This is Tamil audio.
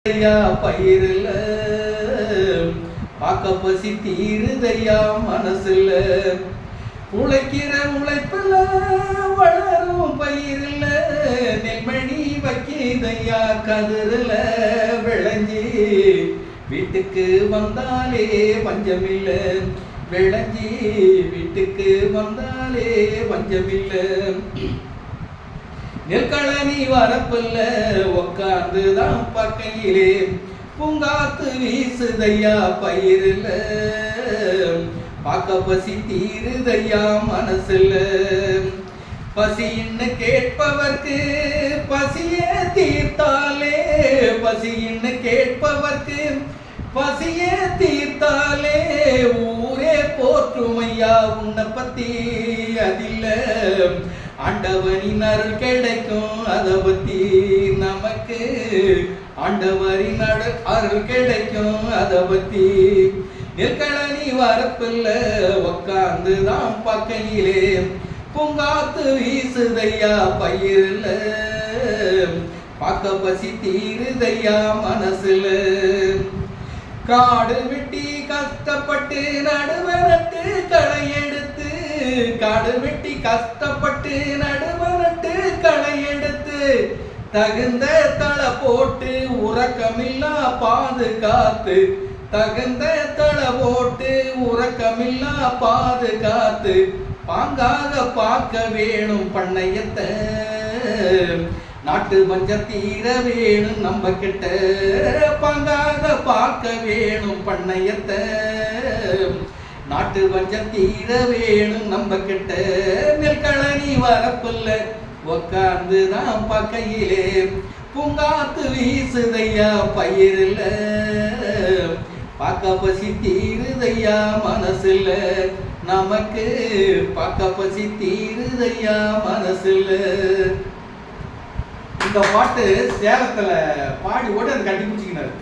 பயிரில் பார்க்க பசி தீருதையா மனசுல உழைக்கிற உழைப்பில் வளரும் பயிரில் நெல்மணி வைக்கிதையா கதிரில் விளைஞ்சி வீட்டுக்கு வந்தாலே பஞ்சமில்லை விளைஞ்சி வீட்டுக்கு வந்தாலே பஞ்சமில்லை நெற்களனி வரப்பில்ல உக்காந்துதான் பக்கையிலே பூங்காத்து வீசுதையா பயிரில் பார்க்க பசி தீருதையா மனசுல பசின்னு கேட்பவர்க்கு பசியே தீர்த்தாலே பசின்னு கேட்பவர்க்கு பசியே தீர்த்தாலே ஊரே போற்றுமையா உன்னை பத்தி அதில்ல ஆண்டவரின் அருள் கிடைக்கும் அதை பத்தி நமக்கு ஆண்டவரின் அருள் கிடைக்கும் அதை பத்தி நெற்களனி வரப்பில்ல உக்காந்துதான் பக்கையிலே பூங்காத்து வீசுதையா பயிரில் பார்க்க பசி தீருதையா மனசுல காடு வெட்டி கஷ்டப்பட்டு நடுவரட்டு களை எடுத்து காடு வெட்டி கஷ்டப்பட்டு நடுவரட்டு களை எடுத்து தகுந்த தளை போட்டு உறக்கமில்லா பாதுகாத்து தகுந்த தளை போட்டு உறக்கமில்லா பாதுகாத்து பாங்காக பார்க்க வேணும் பண்ணையத்தை நாட்டு பஞ்சம் தீர வேணும் நம்ம கிட்ட பாங்காக பார்க்க வேணும் பண்ணையத்தை நாட்டு பஞ்சம் தீர வேணும் நம்ம கிட்ட நெற்களனி வரப்பில்ல உக்காந்துதான் பக்கையிலே பூங்காத்து வீசுதையா பயிரில் பார்க்க பசி தீருதையா மனசுல நமக்கு பார்க்க பசி தீருதையா மனசுல. இந்த பாட்டு சேலத்துல பாடி ஓட அதை கட்டி பிடிச்சிக்கினாரு.